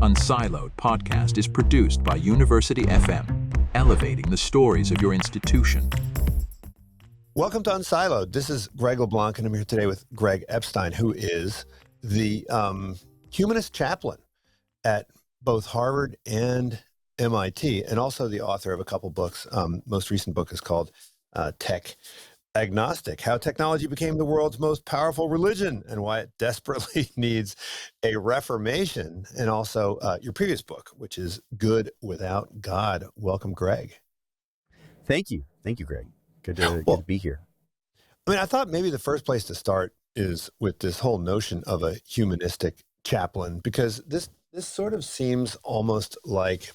Unsiloed podcast is produced by University FM, elevating the stories of your institution. Welcome to Unsiloed. This is Greg LeBlanc, and I'm here today with Greg Epstein, who is the humanist chaplain at both Harvard and MIT, and also the author of a couple books. Most recent book is called Agnostic: How Technology Became the World's Most Powerful Religion and Why It Desperately Needs a Reformation. And also your previous book, which is Good Without God. Welcome, Greg. Thank you. Thank you, Greg. Good to be here. I mean, I thought maybe the first place to start is with this whole notion of a humanistic chaplain, because this sort of seems almost like,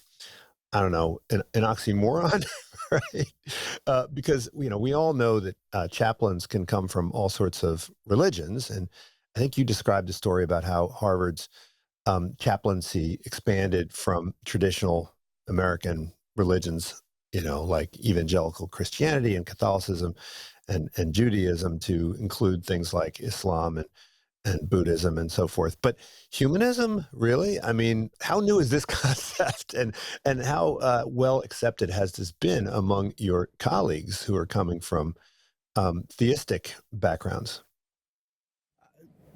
I don't know, an oxymoron, right? Because, we all know that chaplains can come from all sorts of religions. And I think you described a story about how Harvard's chaplaincy expanded from traditional American religions, like evangelical Christianity and Catholicism and Judaism, to include things like Islam and Buddhism and so forth. But humanism, really? I mean, how new is this concept, and how well accepted has this been among your colleagues who are coming from theistic backgrounds?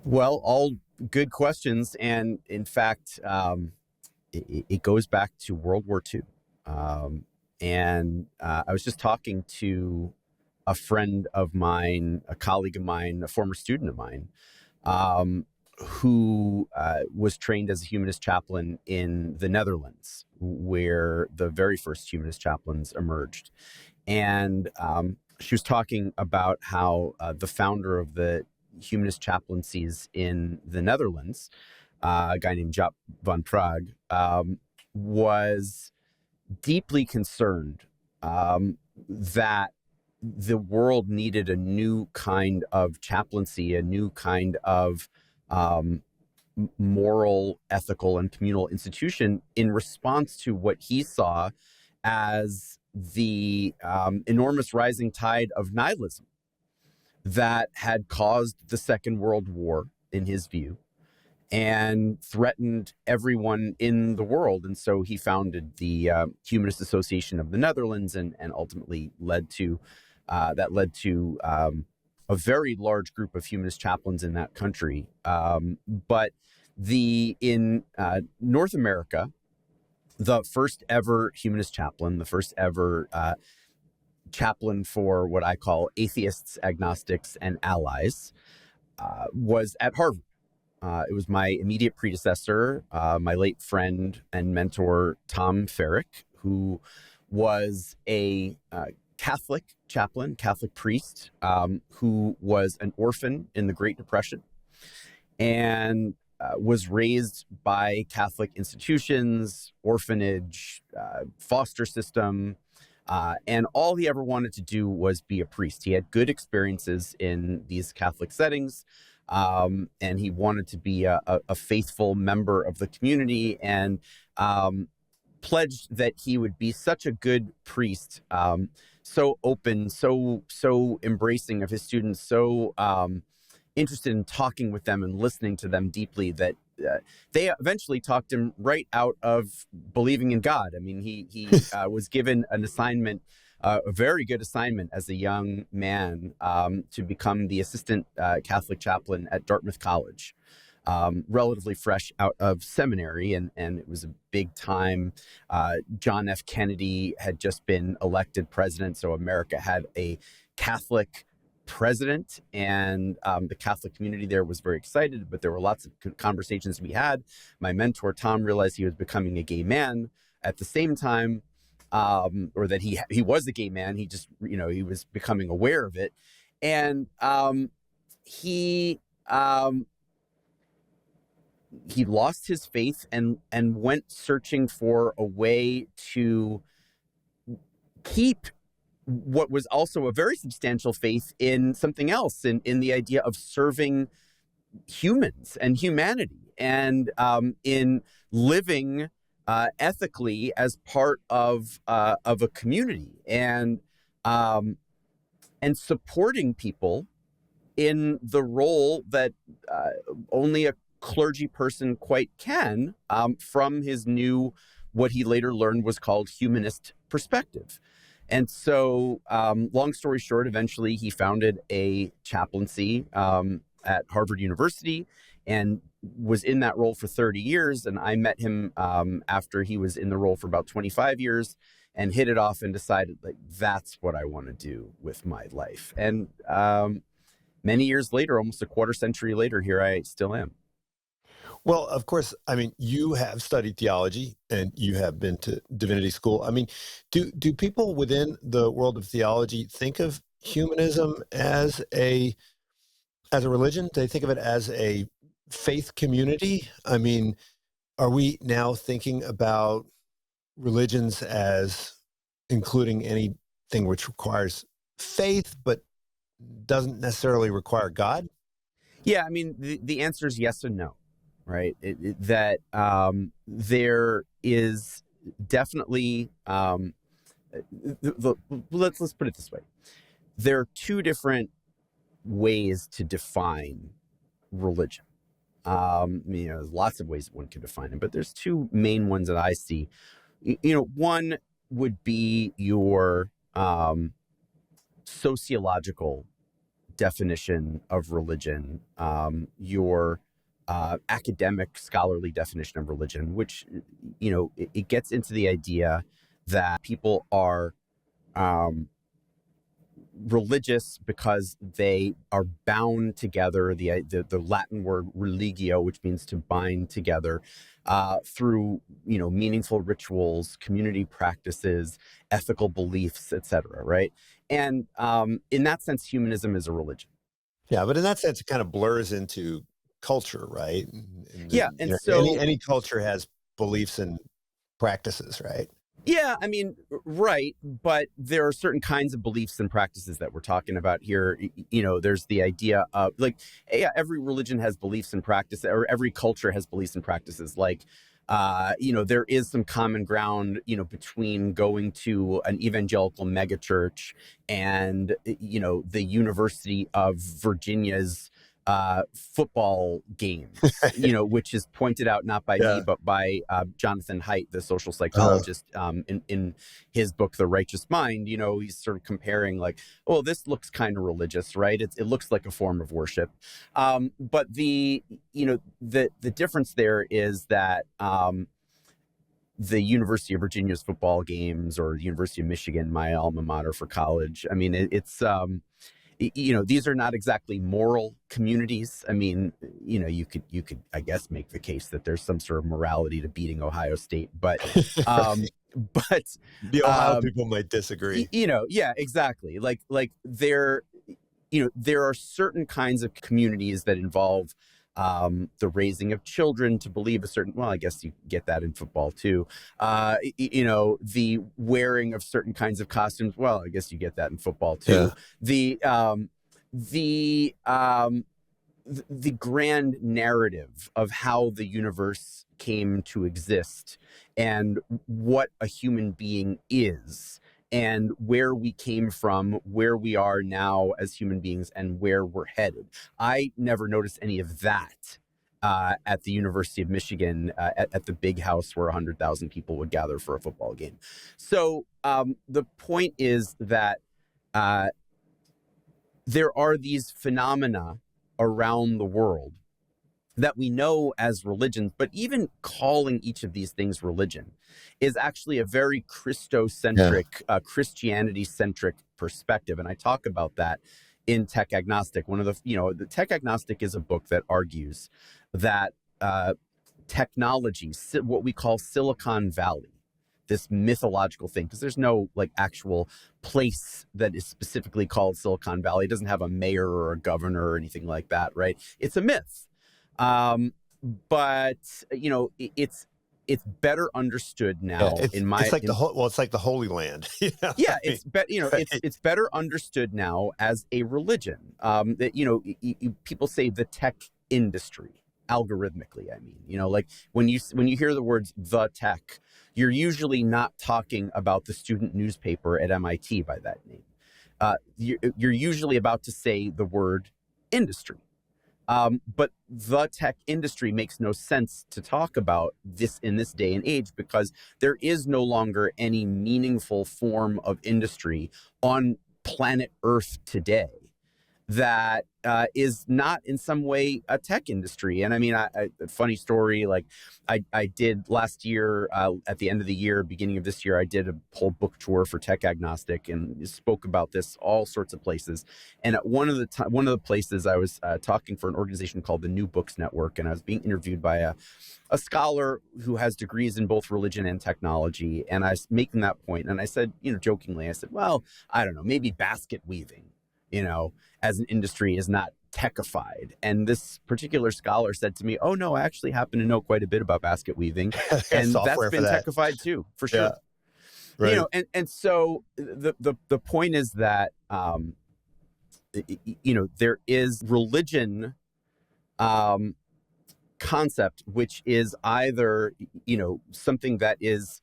Well, all good questions. And in fact, it goes back to World War II. And I was just talking to a friend of mine, a colleague of mine, a former student of mine, who was trained as a humanist chaplain in the Netherlands, where the very first humanist chaplains emerged. And she was talking about how the founder of the humanist chaplaincies in the Netherlands, a guy named Jaap van Praag, was deeply concerned that the world needed a new kind of chaplaincy, a new kind of moral, ethical, and communal institution in response to what he saw as the enormous rising tide of nihilism that had caused the Second World War, in his view, and threatened everyone in the world. And so he founded the Humanist Association of the Netherlands, and ultimately led to a very large group of humanist chaplains in that country. But in North America, the first ever humanist chaplain, the first ever chaplain for what I call atheists, agnostics, and allies, was at Harvard. It was my immediate predecessor, my late friend and mentor, Tom Ferrick, who was a Catholic chaplain, Catholic priest, who was an orphan in the Great Depression and was raised by Catholic institutions, orphanage, foster system, and all he ever wanted to do was be a priest. He had good experiences in these Catholic settings, and he wanted to be a faithful member of the community, and pledged that he would be such a good priest, so open, so embracing of his students, so interested in talking with them and listening to them deeply, that they eventually talked him right out of believing in God. I mean, he was given an assignment, a very good assignment as a young man, to become the assistant Catholic chaplain at Dartmouth College, relatively fresh out of seminary. And it was a big time. John F. Kennedy had just been elected president, so America had a Catholic president, and the Catholic community there was very excited, but there were lots of conversations we had. My mentor, Tom, realized he was becoming a gay man at the same time, or that he was a gay man. He just, he was becoming aware of it. And he lost his faith and went searching for a way to keep what was also a very substantial faith in something else, in the idea of serving humans and humanity, and in living ethically as part of a community, and supporting people in the role that only a clergy person quite can from his new, what he later learned was called humanist perspective. And so, long story short, eventually he founded a chaplaincy at Harvard University and was in that role for 30 years. And I met him after he was in the role for about 25 years and hit it off and decided, like, that's what I want to do with my life. And many years later, almost a quarter century later, here I still am. Well, of course, I mean, you have studied theology and you have been to divinity school. I mean, do people within the world of theology think of humanism as a religion? Do they think of it as a faith community? I mean, are we now thinking about religions as including anything which requires faith but doesn't necessarily require God? Yeah, I mean, the answer is yes and no, right? That there is definitely, let's put it this way. There are two different ways to define religion. There's lots of ways one can define it, but there's two main ones that I see. One would be your sociological definition of religion, your academic scholarly definition of religion, which, it gets into the idea that people are religious because they are bound together. The Latin word religio, which means to bind together, through meaningful rituals, community practices, ethical beliefs, etc. Right, and in that sense, humanism is a religion. Yeah, but in that sense, it kind of blurs into culture, right? Yeah, and so any culture has beliefs and practices, right? Yeah, I mean, right. But there are certain kinds of beliefs and practices that we're talking about here. There's the idea of, like, yeah, every religion has beliefs and practices, or every culture has beliefs and practices. Like, there is some common ground, between going to an evangelical megachurch and, the University of Virginia's football games, which is pointed out not by me, but by Jonathan Haidt, the social psychologist, in his book, The Righteous Mind. He's sort of comparing, like, oh, this looks kind of religious, right? It looks like a form of worship. But the difference there is that the University of Virginia's football games, or the University of Michigan, my alma mater for college, I mean, it's these are not exactly moral communities. I mean, you could, I guess, make the case that there's some sort of morality to beating Ohio State, but the Ohio people might disagree. Yeah, exactly. Like there are certain kinds of communities that involve the raising of children to believe a certain, well, I guess you get that in football too. The wearing of certain kinds of costumes. Well, I guess you get that in football too. Yeah. The grand narrative of how the universe came to exist and what a human being is, and where we came from, where we are now as human beings, and where we're headed. I never noticed any of that at the University of Michigan, at the big house where 100,000 people would gather for a football game. So the point is that there are these phenomena around the world that we know as religions, but even calling each of these things religion is actually a very Christocentric, Christianity-centric perspective. And I talk about that in Tech Agnostic. One of the Tech Agnostic is a book that argues that technology, what we call Silicon Valley, this mythological thing, because there's no like actual place that is specifically called Silicon Valley. It doesn't have a mayor or a governor or anything like that, right? It's a myth. But it's better understood now. It's like the Holy Land. Yeah, it's better understood now as a religion. That people say the tech industry, algorithmically. I mean, like when you hear the words the tech, you're usually not talking about the student newspaper at MIT by that name. You're usually about to say the word industry. But the tech industry makes no sense to talk about this in this day and age, because there is no longer any meaningful form of industry on planet Earth today that is not in some way a tech industry. And I mean, funny story, like I did last year, at the end of the year, beginning of this year, I did a whole book tour for Tech Agnostic and spoke about this all sorts of places. And at one of the places I was talking for an organization called the New Books Network, and I was being interviewed by a scholar who has degrees in both religion and technology. And I was making that point, and I said, jokingly, I said, well, I don't know, maybe basket weaving, as an industry is not techified. And this particular scholar said to me, oh no, I actually happen to know quite a bit about basket weaving. And that's been techified too, for sure. Yeah, right. And so the point is that, there is religion concept, which is either, something that is,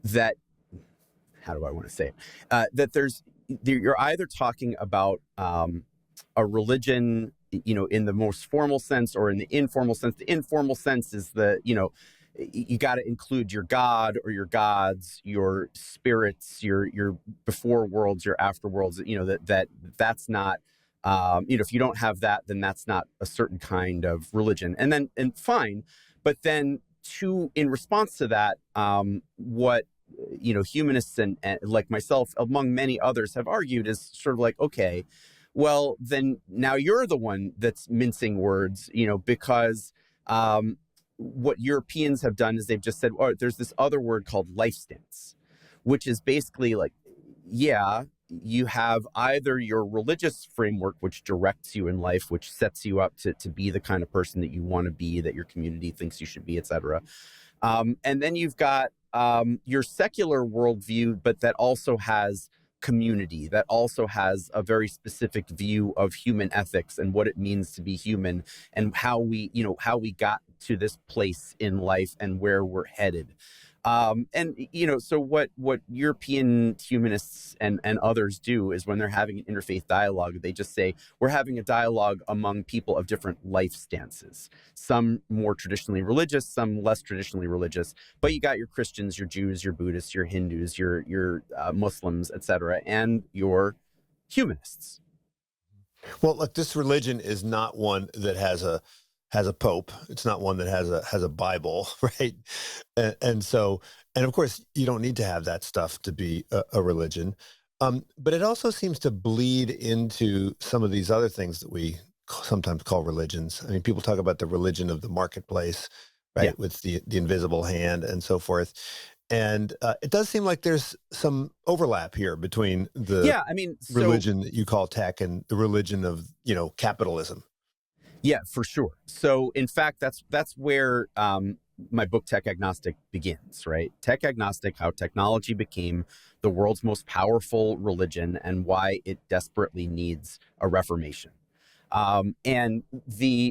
that, how do I want to say it? That you're either talking about a religion, in the most formal sense or in the informal sense. The informal sense is you got to include your God or your gods, your spirits, your before worlds, your after worlds. That's not. If you don't have that, then that's not a certain kind of religion. And fine, but then in response to that, what humanists and like myself, among many others, have argued is sort of like, okay, well, then now you're the one that's mincing words, because what Europeans have done is they've just said, oh, there's this other word called life stance, which is basically like, yeah, you have either your religious framework, which directs you in life, which sets you up to be the kind of person that you want to be, that your community thinks you should be, et cetera. And then you've got your secular worldview, but that also has community, that also has a very specific view of human ethics and what it means to be human, and how we got to this place in life and where we're headed. So what European humanists and others do is, when they're having an interfaith dialogue, they just say, we're having a dialogue among people of different life stances, some more traditionally religious, some less traditionally religious, but you got your Christians, your Jews, your Buddhists, your Hindus, your Muslims, etc., and your humanists. Well, look, this religion is not one that has a pope. It's not one that has a Bible, right? And so, and of course, you don't need to have that stuff to be a religion. But it also seems to bleed into some of these other things that we sometimes call religions. I mean, people talk about the religion of the marketplace, right? Yeah. With the invisible hand and so forth. And it does seem like there's some overlap here between the religion that you call tech and the religion of, capitalism. Yeah, for sure. So, in fact, that's where my book Tech Agnostic begins, right? Tech Agnostic: How Technology Became the World's Most Powerful Religion and Why It Desperately Needs a Reformation. And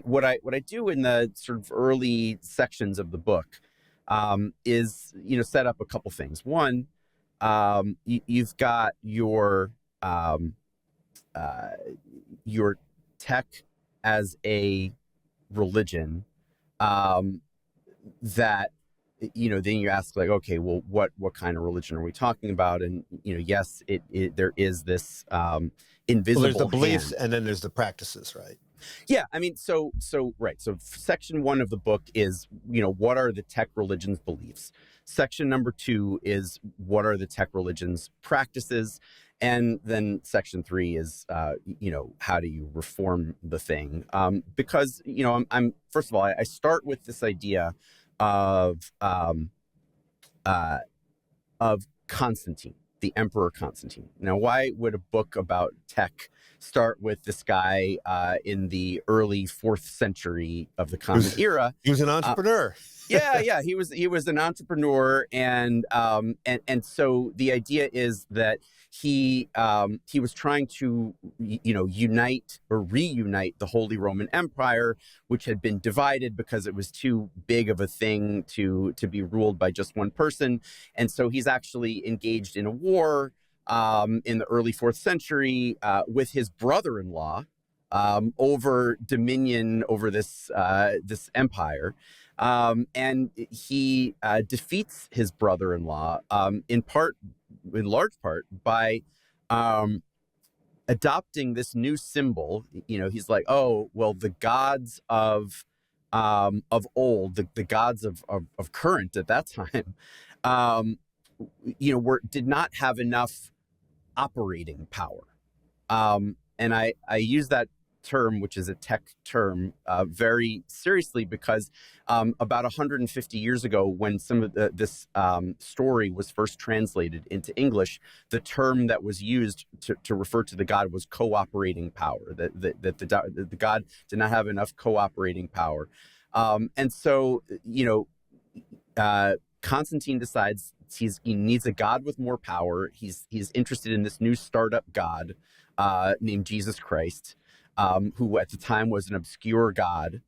what I do in the sort of early sections of the book is set up a couple things. One, you've got your tech as a religion, that, then you ask, like, okay, well, what kind of religion are we talking about? And, yes, there is this invisible there's the beliefs hand. And then there's the practices, right? Yeah, I mean, right. So section 1 of the book is, what are the tech religions' beliefs? Section number 2 is, what are the tech religions' practices? And then section 3 is, how do you reform the thing? Because, I'm first of all, I start with this idea of Constantine, the Emperor Constantine. Now, why would a book about tech start with this guy in the early 4th century of the Common Era? He was an entrepreneur. Yeah, he was an entrepreneur, and so the idea is that he was trying to unite or reunite the Holy Roman Empire, which had been divided because it was too big of a thing to be ruled by just one person, and so he's actually engaged in a war in the early 4th century with his brother-in-law over dominion over this empire. And he defeats his brother-in-law in large part, by adopting this new symbol. He's like, oh, well, the gods of old, the gods of current at that time, did not have enough operating power. And I use that term, which is a tech term, very seriously, because about 150 years ago, when some of this story was first translated into English, the term that was used to refer to the god was cooperating power, that the god did not have enough cooperating power. And so, Constantine decides he needs a god with more power. He's interested in this new startup god named Jesus Christ, who at the time was an obscure god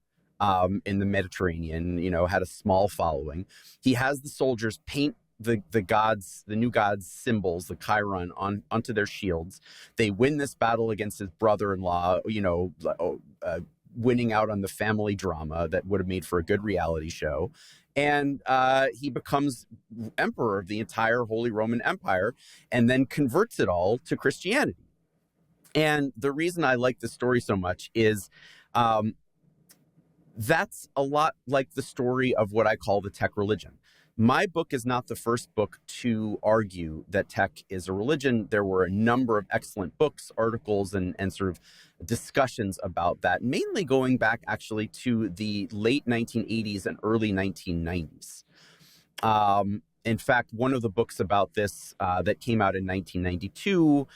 in the Mediterranean, had a small following. He has the soldiers paint the new god's symbols, the Chiron, onto their shields. They win this battle against his brother-in-law, winning out on the family drama that would have made for a good reality show. And he becomes emperor of the entire Holy Roman Empire, and then converts it all to Christianity. And the reason I like this story so much is that's a lot like the story of what I call the tech religion. My book is not the first book to argue that tech is a religion. There were a number of excellent books, articles, and sort of discussions about that, mainly going back actually to the late 1980s and early 1990s. In fact, one of the books about this that came out in 1992,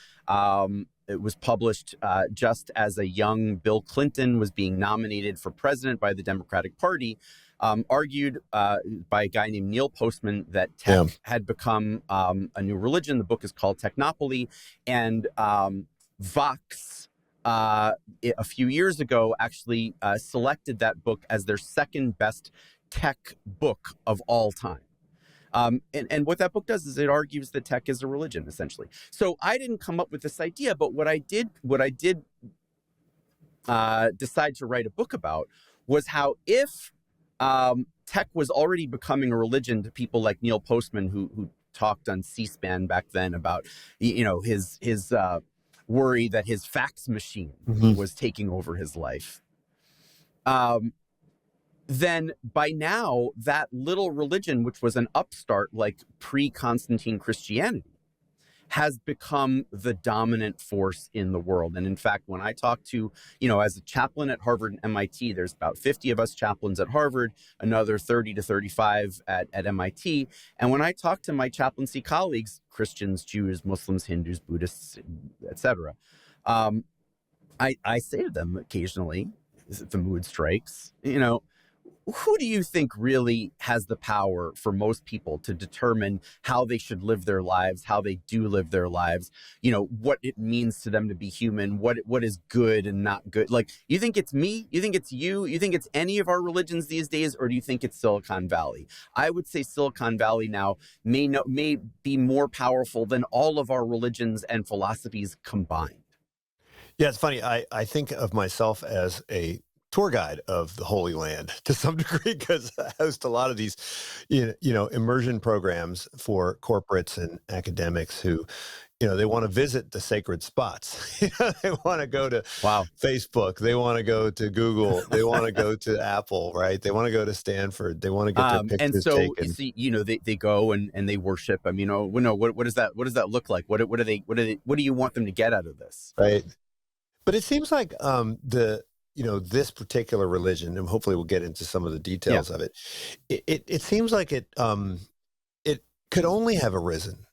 it was published just as a young Bill Clinton was being nominated for president by the Democratic Party, argued by a guy named Neil Postman that tech had become a new religion. The book is called Technopoly. And Vox, a few years ago, actually selected that book as their second best tech book of all time. And what that book does is it argues that tech is a religion, essentially. So I didn't come up with this idea, but what I did decide to write a book about was how if tech was already becoming a religion to people like Neil Postman, who talked on C-SPAN back then about his worry that his fax machine was taking over his life. Then by now, that little religion, which was an upstart like pre-Constantine Christianity, has become the dominant force in the world. And in fact, when I talk to, as a chaplain at Harvard and MIT, there's about 50 of us chaplains at Harvard, another 30 to 35 at MIT. And when I talk to my chaplaincy colleagues, Christians, Jews, Muslims, Hindus, Buddhists, etc., I say to them occasionally, if the mood strikes, who do you think really has the power for most people to determine how they should live their lives, how they do live their lives, what it means to them to be human, what is good and not good? Like, you think it's me? You think it's you? You think it's any of our religions these days? Or do you think it's Silicon Valley? I would say Silicon Valley now may be more powerful than all of our religions and philosophies combined. Yeah, it's funny. I think of myself as a tour guide of the Holy Land to some degree, because I host a lot of these, immersion programs for corporates and academics who, they want to visit the sacred spots. They want to go to Facebook. They want to go to Google. They want to go to Apple, right? They want to go to Stanford. They want to get their pictures taken. And so, they go and they worship. I mean, what does that look like? What do you want them to get out of this? Right. But it seems like this particular religion, and hopefully we'll get into some of the details of it. It seems like it could only have arisen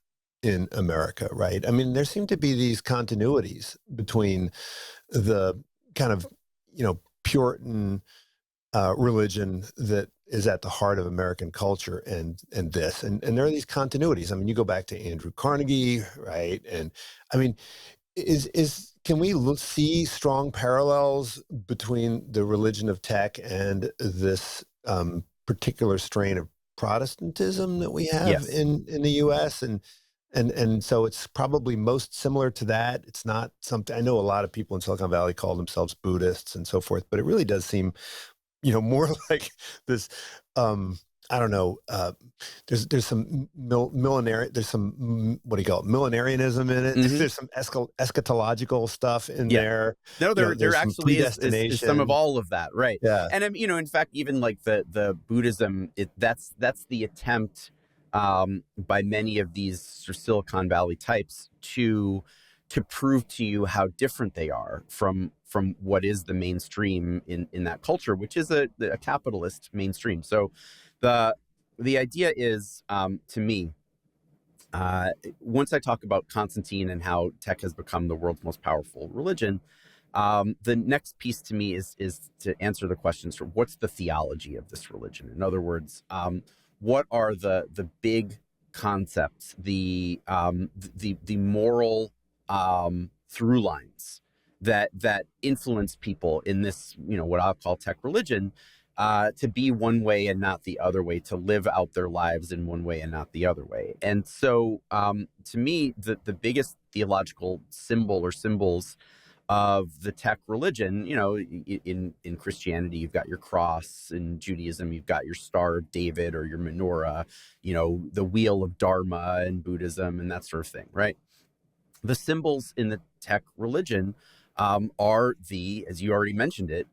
in America, right? I mean, there seem to be these continuities between the kind of Puritan religion that is at the heart of American culture and this, and there are these continuities. I mean, you go back to Andrew Carnegie, right? And I mean, can we see strong parallels between the religion of tech and this particular strain of Protestantism that we have in the U.S.? And And so it's probably most similar to that. It's not something, I know a lot of people in Silicon Valley call themselves Buddhists and so forth, but it really does seem, more like this, I don't know, there's some millenarian, there's some, what do you call it, millenarianism in it. Mhm. There's some eschatological stuff in Yeah. there. No, there There's some actually is some of predestination. all of that, right? Yeah. And in fact, even like the Buddhism, that's the attempt by many of these sort of Silicon Valley types to prove to you how different they are from what is the mainstream in that culture, which is a capitalist mainstream. So the idea is, to me, once I talk about Constantine and how tech has become the world's most powerful religion, the next piece to me is to answer the questions for what's the theology of this religion. In other words, what are the big concepts, the moral through lines that influence people in this, what I'll call tech religion, to be one way and not the other way, to live out their lives in one way and not the other way. And so, to me, the biggest theological symbol or symbols of the tech religion, in Christianity, you've got your cross. In Judaism, you've got your Star of David or your menorah, the wheel of Dharma in Buddhism and that sort of thing, right? The symbols in the tech religion are as you already mentioned it,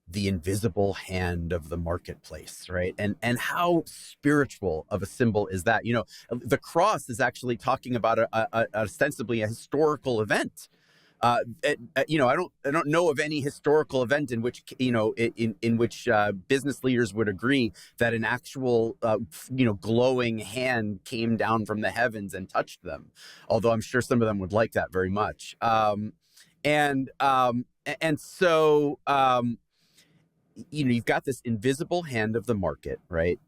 the invisible hand of the marketplace, right? And how spiritual of a symbol is that? The cross is actually talking about ostensibly a historical event. I don't know of any historical event in which in which business leaders would agree that an actual glowing hand came down from the heavens and touched them. Although I'm sure some of them would like that very much. And so you've got this invisible hand of the market, right?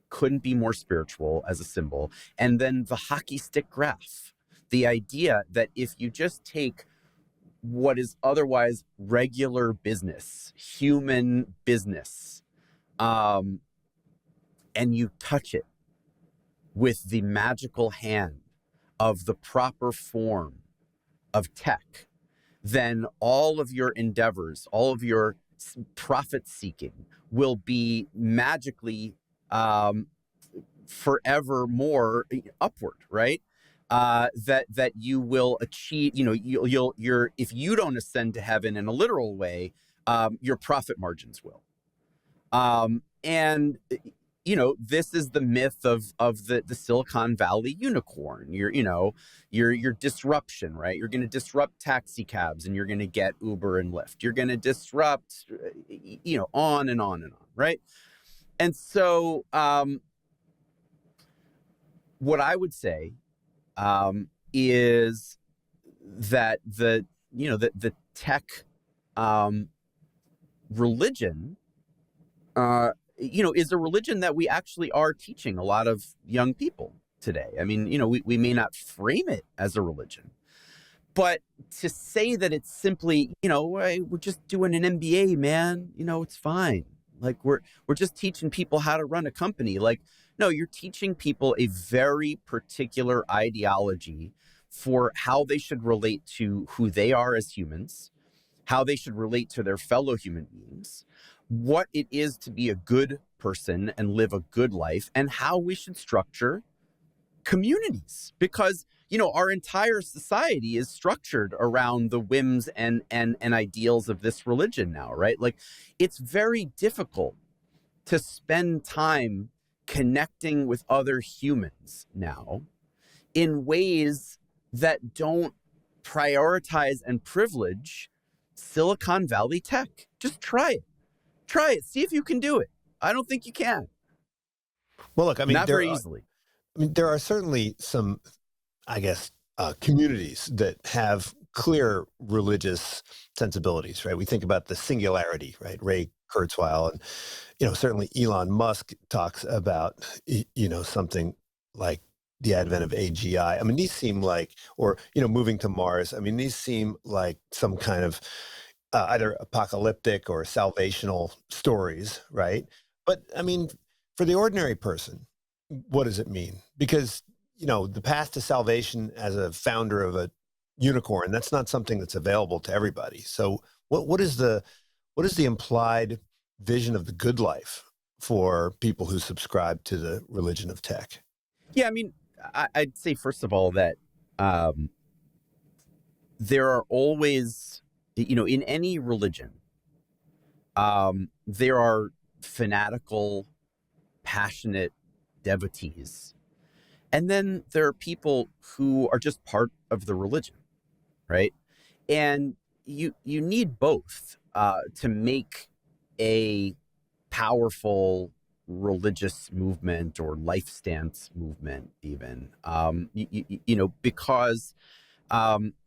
Couldn't be more spiritual as a symbol. And then the hockey stick graph, the idea that if you just take what is otherwise regular business, human business, and you touch it with the magical hand of the proper form of tech, then all of your endeavors, all of your profit seeking will be magically forevermore upward, right? That you will achieve, you're if you don't ascend to heaven in a literal way, your profit margins will. And this is the myth of the Silicon Valley unicorn. Your disruption, right? You're going to disrupt taxi cabs, and you're going to get Uber and Lyft. You're going to disrupt, on and on and on, right? And so, what I would say is that the tech religion, is a religion that we actually are teaching a lot of young people today. I mean, we may not frame it as a religion, but to say that it's simply, we're just doing an MBA, man, it's fine. Like we're just teaching people how to run a company. Like, no, you're teaching people a very particular ideology for how they should relate to who they are as humans, how they should relate to their fellow human beings, what it is to be a good person and live a good life, and how we should structure communities. Because, our entire society is structured around the whims and ideals of this religion now, right? Like, it's very difficult to spend time connecting with other humans now in ways that don't prioritize and privilege Silicon Valley tech. Just try it. Try it. See if you can do it. I don't think you can. Well, look, Not very easily. There are certainly some, I guess, communities that have clear religious sensibilities, right? We think about the singularity, right? Ray Kurzweil, and certainly Elon Musk talks about something like the advent of AGI. I mean, these seem like, or moving to Mars. I mean, these seem like some kind of either apocalyptic or salvational stories, right? But I mean, for the ordinary person, what does it mean? Because the path to salvation as a founder of a unicorn, that's not something that's available to everybody. So what is the implied vision of the good life for people who subscribe to the religion of tech? Yeah, I mean, I'd say, first of all, that there are always, in any religion, there are fanatical, passionate devotees. And then there are people who are just part of the religion, right? And you need both to make a powerful religious movement or life stance movement, even. Because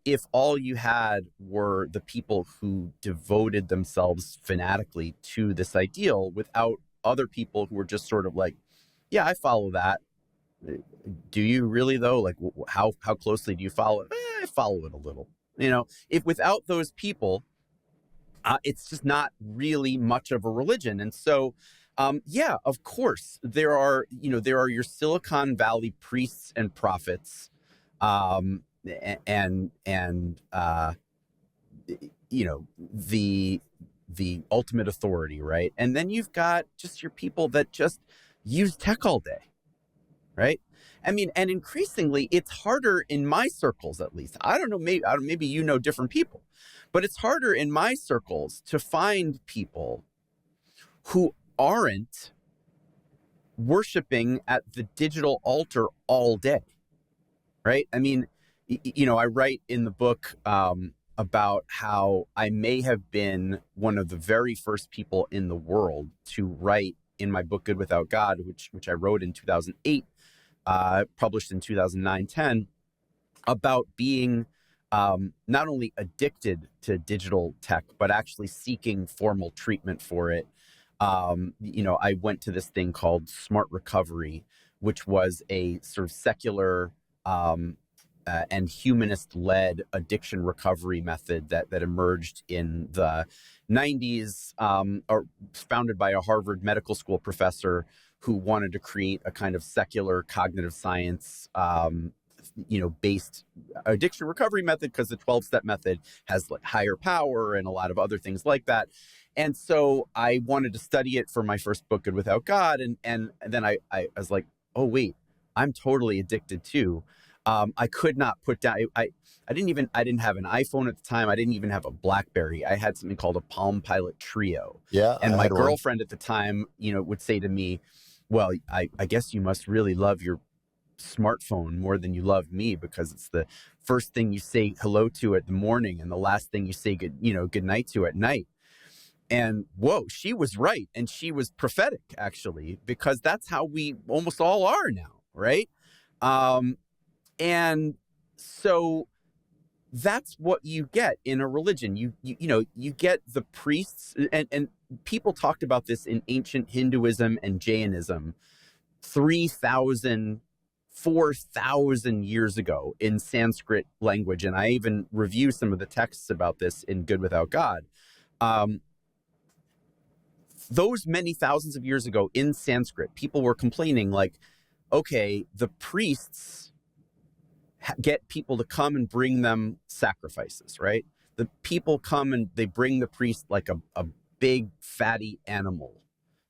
if all you had were the people who devoted themselves fanatically to this ideal without other people who were just sort of like, yeah, I follow that. Do you really, though? Like, how closely do you follow it? I follow it a little. If without those people, it's just not really much of a religion. And so, yeah, of course, there are your Silicon Valley priests and prophets, and the ultimate authority, right? And then you've got just your people that just use tech all day, right? I mean, and increasingly, it's harder in my circles, at least. I don't know, maybe different people, but it's harder in my circles to find people who aren't worshiping at the digital altar all day, right? I mean, I write in the book about how I may have been one of the very first people in the world to write in my book, Good Without God, which I wrote in 2008, published in 2009-10, about being not only addicted to digital tech, but actually seeking formal treatment for it. I went to this thing called Smart Recovery, which was a sort of secular and humanist-led addiction recovery method that emerged in the 90s, or founded by a Harvard Medical School professor who wanted to create a kind of secular cognitive science based addiction recovery method, because the 12-step method has like higher power and a lot of other things like that. And so I wanted to study it for my first book, Good Without God. And then I was like, oh, wait, I'm totally addicted too. I could not put down, I didn't have an iPhone at the time. I didn't even have a BlackBerry. I had something called a Palm Pilot Trio. Yeah. And my girlfriend at the time, would say to me, well, I guess you must really love your smartphone more than you love me, because it's the first thing you say hello to at the morning and the last thing you say good night to at night. And whoa, she was right. And she was prophetic, actually, because that's how we almost all are now, right? And so that's what you get in a religion. You get the priests, and people talked about this in ancient Hinduism and Jainism 3,000, 4,000 years ago in Sanskrit language. And I even review some of the texts about this in Good Without God. Those many thousands of years ago in Sanskrit, people were complaining like, okay, the priests get people to come and bring them sacrifices, right? The people come and they bring the priest like a big fatty animal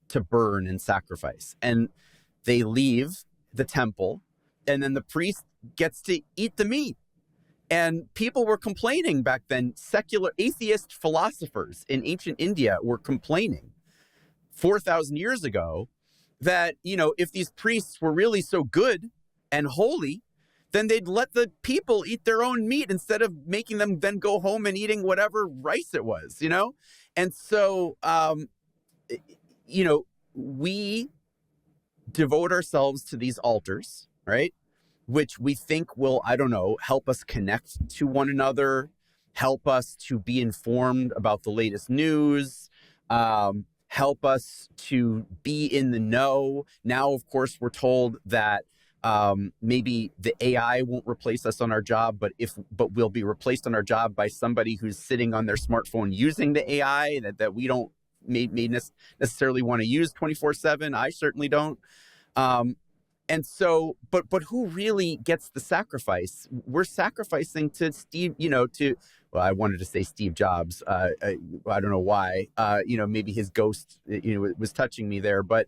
to burn and sacrifice. And they leave the temple, and then the priest gets to eat the meat. And people were complaining back then. Secular atheist philosophers in ancient India were complaining 4,000 years ago that, if these priests were really so good and holy, then they'd let the people eat their own meat instead of making them then go home and eating whatever rice it was, And so, we devote ourselves to these altars, right? Which we think will, help us connect to one another, help us to be informed about the latest news, help us to be in the know. Now, of course, we're told that maybe the AI won't replace us on our job, but we'll be replaced on our job by somebody who's sitting on their smartphone using the AI that we don't may necessarily want to use 24/7. I certainly don't. And so, but who really gets the sacrifice? We're sacrificing to Steve, well, I wanted to say Steve Jobs. I don't know why. Maybe his ghost, was touching me there. But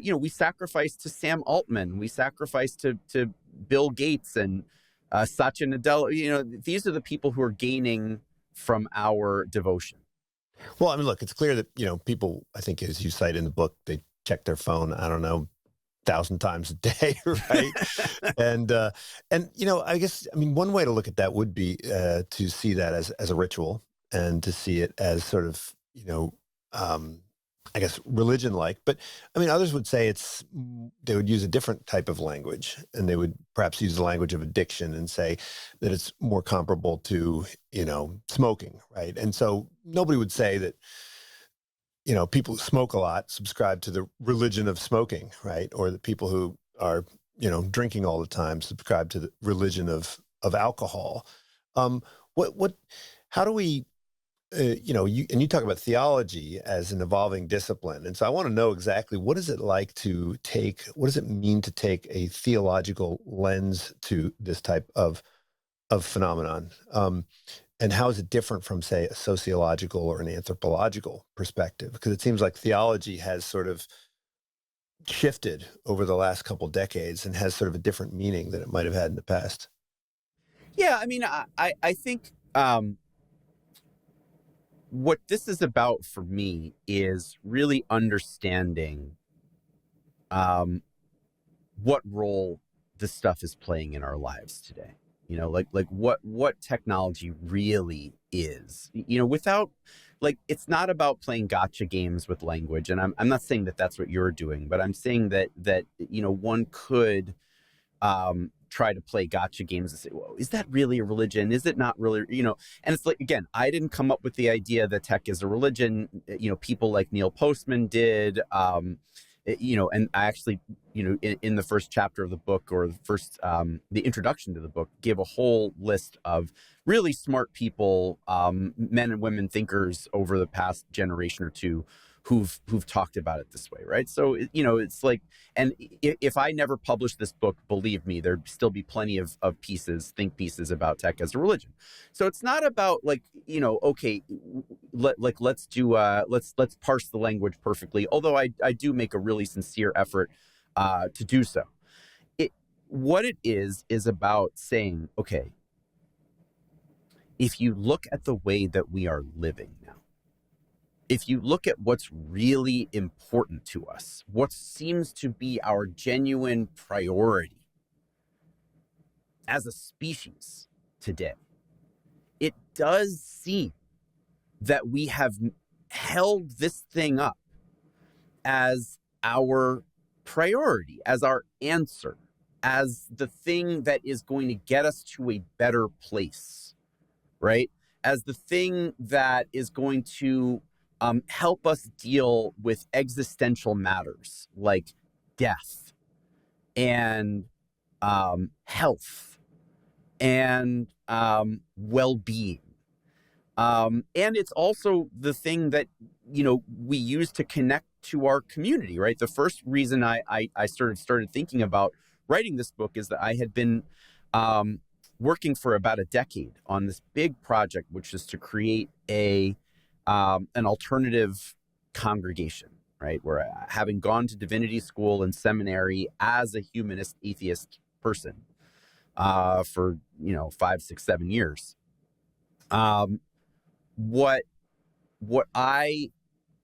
we sacrifice to Sam Altman. We sacrifice to Bill Gates and Satya Nadella. These are the people who are gaining from our devotion. Well, I mean, look, it's clear that, people, I think, as you cite in the book, they check their phone, I don't know, 1,000 times a day, right? and I guess, I mean, one way to look at that would be to see that as a ritual, and to see it as sort of, I guess, religion-like. But I mean, others would say they would use a different type of language, and they would perhaps use the language of addiction and say that it's more comparable to, smoking, right? And so nobody would say that, people who smoke a lot subscribe to the religion of smoking, right? Or the people who are, drinking all the time subscribe to the religion of alcohol. How do we, you talk about theology as an evolving discipline. And so I want to know exactly, what does it mean to take a theological lens to this type of phenomenon? And how is it different from, say, a sociological or an anthropological perspective? Because it seems like theology has sort of shifted over the last couple decades and has sort of a different meaning than it might have had in the past. Yeah, I mean, I think what this is about for me is really understanding what role this stuff is playing in our lives today. Like what technology really is, without, like, it's not about playing gotcha games with language. And I'm not saying that that's what you're doing, but I'm saying that one could try to play gotcha games and say, well, is that really a religion? Is it not really, and it's like, again, I didn't come up with the idea that tech is a religion. People like Neil Postman did, and I actually, in the first chapter of the book, or the introduction to the book, give a whole list of really smart people, men and women thinkers over the past generation or two, who've talked about it this way, right? So, it's like, and if I never published this book, believe me, there'd still be plenty of think pieces about tech as a religion. So it's not about, like, okay, let's parse the language perfectly, although I do make a really sincere effort to do so. What it is about saying, okay, if you look at the way that we are living now, if you look at what's really important to us, what seems to be our genuine priority as a species today, it does seem that we have held this thing up as our priority, as our answer, as the thing that is going to get us to a better place, right? As the thing that is going to help us deal with existential matters like death and health and well-being. And it's also the thing that, we use to connect to our community, right? The first reason I started thinking about writing this book is that I had been working for about a decade on this big project, which is to create an alternative congregation, right? Where, having gone to divinity school and seminary as a humanist atheist person for 5, 6, 7 years, what I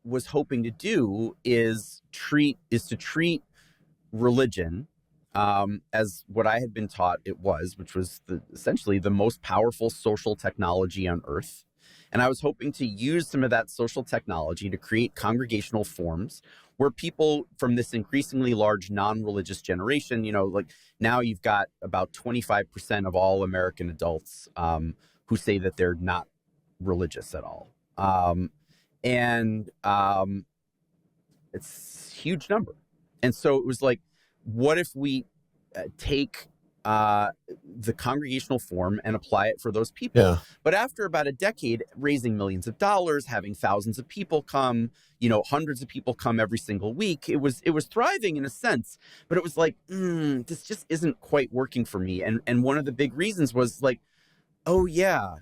was hoping to do is to treat religion as what I had been taught it was, which was essentially the most powerful social technology on earth. And I was hoping to use some of that social technology to create congregational forms where people from this increasingly large non-religious generation, like now you've got about 25% of all American adults who say that they're not religious at all. It's a huge number. And so it was like, what if we take the congregational form and apply it for those people. Yeah. But after about a decade, raising millions of dollars, having thousands of people come, hundreds of people come every single week, it was thriving in a sense, but it was like, this just isn't quite working for me. And one of the big reasons was like, oh yeah,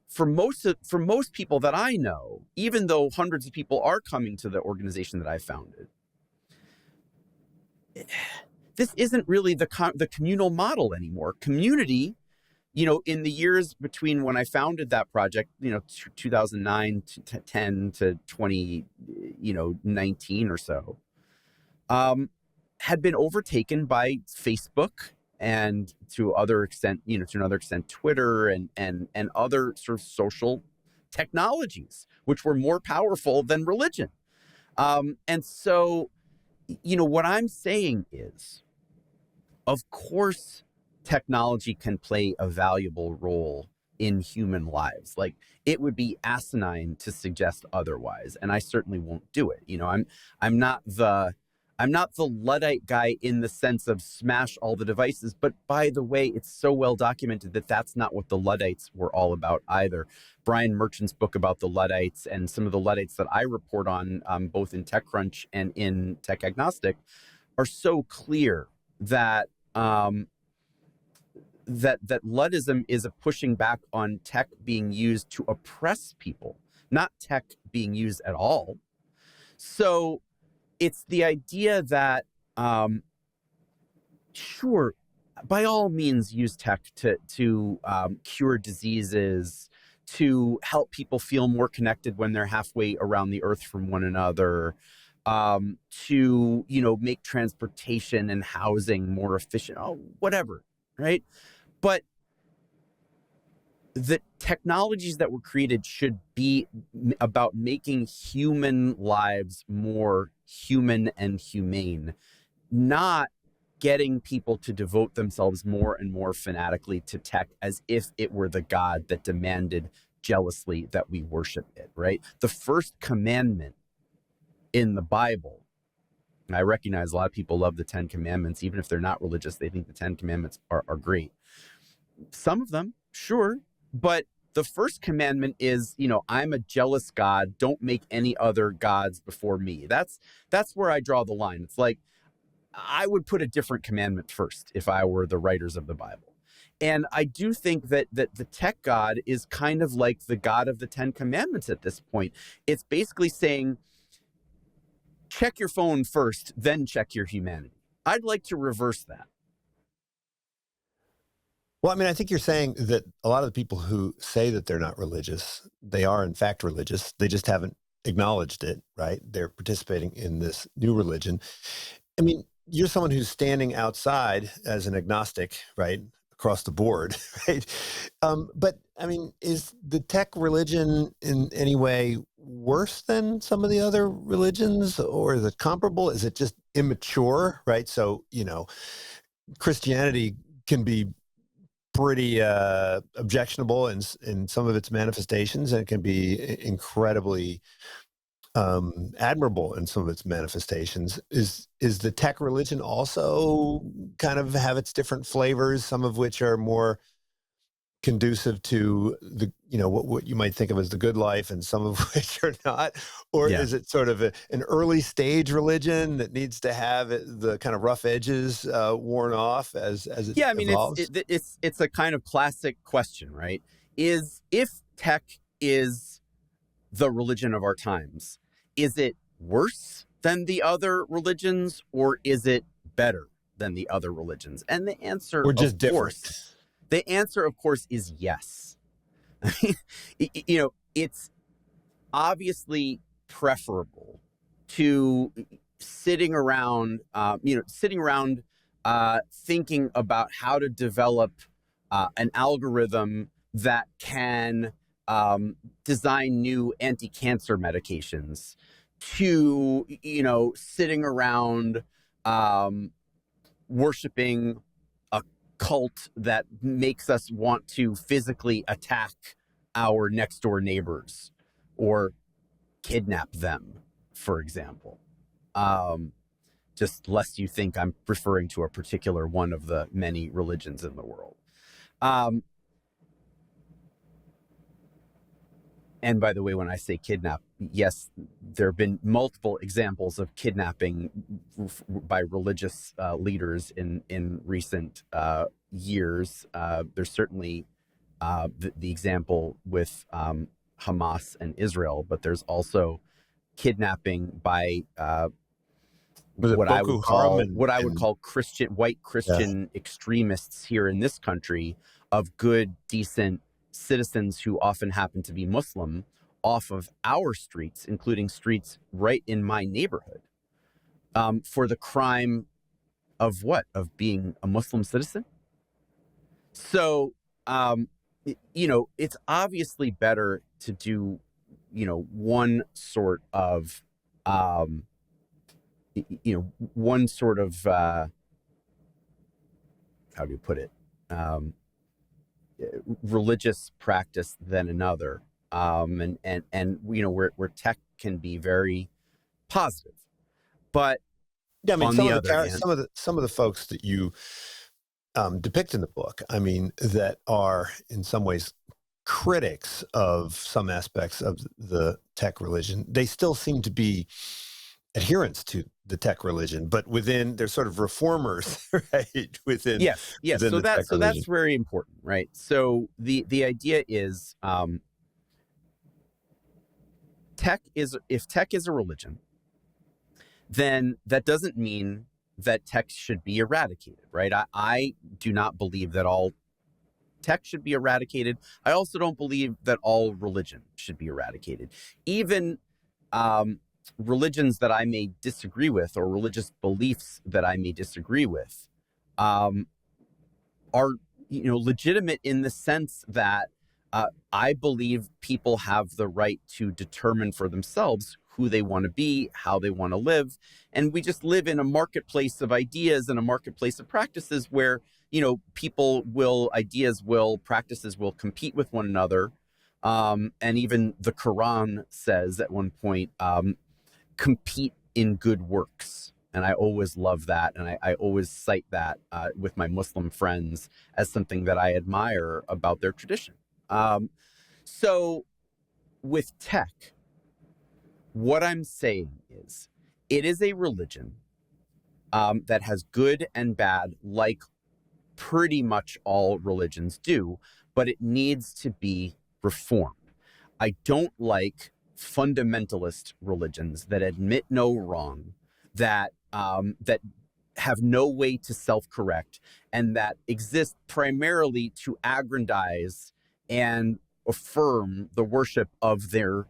for most people that I know, even though hundreds of people are coming to the organization that I founded, this isn't really the communal model anymore. Community, in the years between when I founded that project, 2009 to 10 to 2019 or so, had been overtaken by Facebook and to another extent Twitter and other sort of social technologies, which were more powerful than religion. And so, what I'm saying is, of course, technology can play a valuable role in human lives. Like, it would be asinine to suggest otherwise, and I certainly won't do it. I'm not the Luddite guy in the sense of smash all the devices, but by the way, it's so well documented that that's not what the Luddites were all about either. Brian Merchant's book about the Luddites and some of the Luddites that I report on, both in TechCrunch and in Tech Agnostic, are so clear that that Luddism is a pushing back on tech being used to oppress people, not tech being used at all. So it's the idea that, sure, by all means, use tech to cure diseases, to help people feel more connected when they're halfway around the earth from one another, to make transportation and housing more efficient, whatever, right? But the technologies that were created should be about making human lives more human and humane, not getting people to devote themselves more and more fanatically to tech as if it were the God that demanded jealously that we worship it, right? The first commandment in the Bible, and I recognize a lot of people love the 10 Commandments. Even if they're not religious, they think the 10 Commandments are great. Some of them, sure. But the first commandment is, I'm a jealous God. Don't make any other gods before me. That's where I draw the line. It's like, I would put a different commandment first if I were the writers of the Bible. And I do think that the tech God is kind of like the God of the 10 Commandments at this point. It's basically saying, check your phone first, then check your humanity. I'd like to reverse that. Well, I mean, I think you're saying that a lot of the people who say that they're not religious, they are in fact religious. They just haven't acknowledged it, right? They're participating in this new religion. I mean, you're someone who's standing outside as an agnostic, right? Across the board, right? But I mean, is the tech religion in any way worse than some of the other religions, or is it comparable? Is it just immature, right? So, Christianity can be pretty objectionable in some of its manifestations, and it can be incredibly admirable in some of its manifestations. Is the tech religion also kind of have its different flavors, some of which are more conducive to the what you might think of as the good life, and some of which are not? Or is it sort of an early stage religion that needs to have the kind of rough edges worn off as it evolves? It's a kind of classic question, right? If tech is the religion of our times, is it worse than the other religions, or is it better than the other religions? And the answer, or just different? The answer, of course, is yes. It's obviously preferable to sitting around thinking about how to develop an algorithm that can design new anti-cancer medications, to sitting around worshiping a cult that makes us want to physically attack our next door neighbors or kidnap them, for example. just lest you think I'm referring to a particular one of the many religions in the world. And by the way, when I say kidnap, yes, there have been multiple examples of kidnapping by religious leaders in recent years. There's certainly the example with Hamas and Israel, but there's also kidnapping by Was it what I Boko would Haram call and white Christian extremists here in this country of good, decent citizens who often happen to be Muslim off of our streets, including streets right in my neighborhood, for the crime of what? Of being a Muslim citizen? So, it's obviously better to do, one sort of, one sort of, how do you put it? Religious practice than another. And where tech can be very positive. But yeah, I mean, on the other hand, some of the folks that you depict in the book, I mean, that are in some ways critics of some aspects of the tech religion, they still seem to be adherents to the tech religion, but they're sort of reformers, right? yes. Within So the tech religion. that's very important, right? So the idea is, if tech is a religion, then that doesn't mean that tech should be eradicated, right? I do not believe that all tech should be eradicated. I also don't believe that all religion should be eradicated. Even religions that I may disagree with, or religious beliefs that I may disagree with, are legitimate in the sense that I believe people have the right to determine for themselves who they want to be, how they want to live. And we just live in a marketplace of ideas and a marketplace of practices where, ideas will, practices will compete with one another. And even the Quran says at one point, compete in good works. And I always love that. And I always cite that with my Muslim friends as something that I admire about their tradition. So with tech, what I'm saying is it is a religion that has good and bad, like pretty much all religions do, but it needs to be reformed. I don't like fundamentalist religions that admit no wrong, that have no way to self-correct, and that exist primarily to aggrandize and affirm the worship of their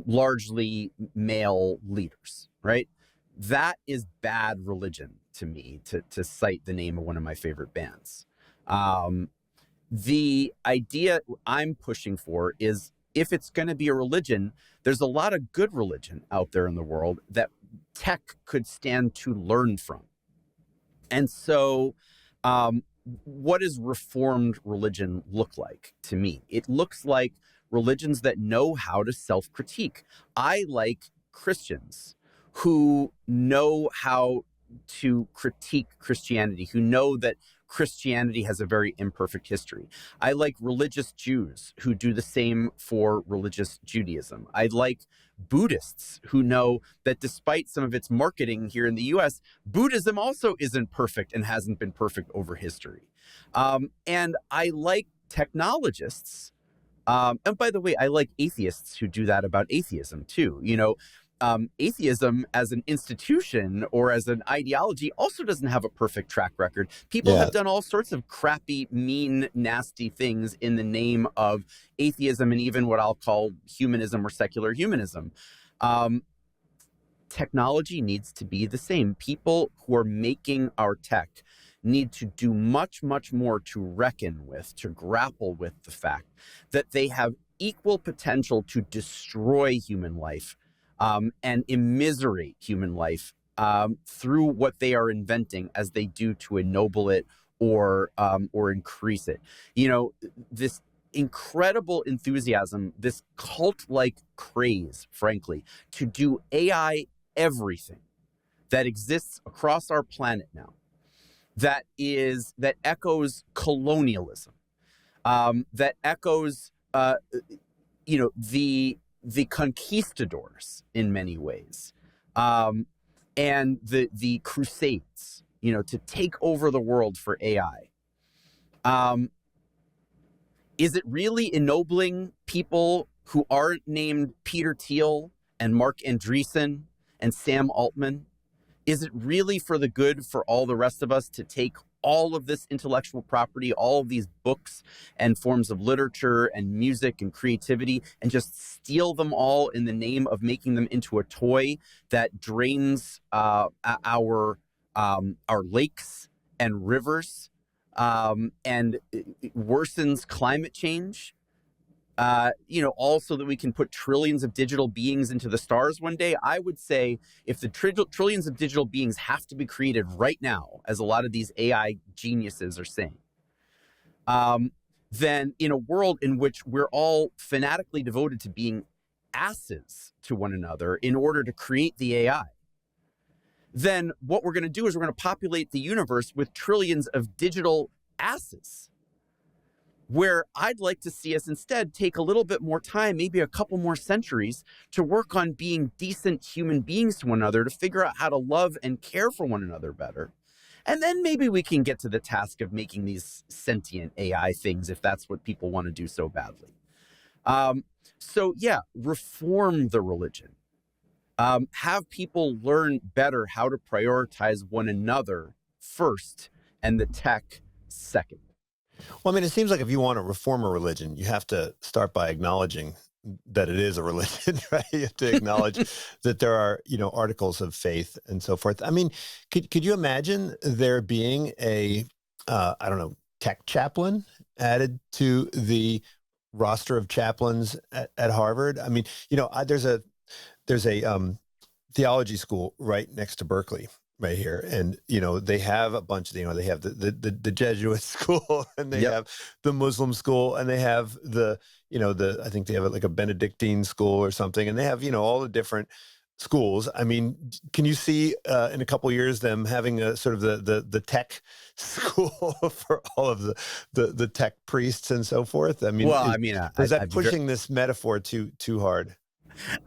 largely male leaders, right? That is bad religion to me, to cite the name of one of my favorite bands. The idea I'm pushing for is, if it's going to be a religion, there's a lot of good religion out there in the world that tech could stand to learn from. And so what does reformed religion look like to me? It looks like religions that know how to self-critique. I like Christians who know how to critique Christianity, who know that Christianity has a very imperfect history. I like religious Jews who do the same for religious Judaism. I like Buddhists who know that despite some of its marketing here in the US, Buddhism also isn't perfect and hasn't been perfect over history. And I like technologists. And by the way, I like atheists who do that about atheism too. Atheism as an institution or as an ideology also doesn't have a perfect track record. People have done all sorts of crappy, mean, nasty things in the name of atheism and even what I'll call humanism or secular humanism. Technology needs to be the same. People who are making our tech need to do much, much more to reckon with, to grapple with the fact that they have equal potential to destroy human life and immiserate human life through what they are inventing as they do to ennoble it or increase it. This incredible enthusiasm, this cult-like craze, frankly, to do AI everything, that exists across our planet now that echoes colonialism, that echoes the conquistadors in many ways, and the crusades, to take over the world for AI. Is it really ennobling people who aren't named Peter Thiel and Mark Andreessen and Sam Altman? Is it really for the good for all the rest of us to take all of this intellectual property, all of these books and forms of literature and music and creativity, and just steal them all in the name of making them into a toy that drains our lakes and rivers, and worsens climate change? All so that we can put trillions of digital beings into the stars one day? I would say if the trillions of digital beings have to be created right now, as a lot of these AI geniuses are saying, then in a world in which we're all fanatically devoted to being asses to one another in order to create the AI, then what we're going to do is we're going to populate the universe with trillions of digital asses. Where I'd like to see us instead take a little bit more time, maybe a couple more centuries, to work on being decent human beings to one another, to figure out how to love and care for one another better. And then maybe we can get to the task of making these sentient AI things, if that's what people want to do so badly. So yeah, reform the religion. Have people learn better how to prioritize one another first and the tech second. Well, I mean, it seems like if you want to reform a religion, you have to start by acknowledging that it is a religion, right? You have to acknowledge that there are, articles of faith and so forth. I mean, could you imagine there being a, tech chaplain added to the roster of chaplains at Harvard? I mean, there's a theology school right next to Berkeley, right here, and they have a bunch of they have the Jesuit school, and they have the Muslim school, and they have the I think they have like a Benedictine school or something, and they have all the different schools. I mean, can you see in a couple of years them having a sort of the tech school for all of the tech priests and so forth? I mean, is that pushing this metaphor too hard?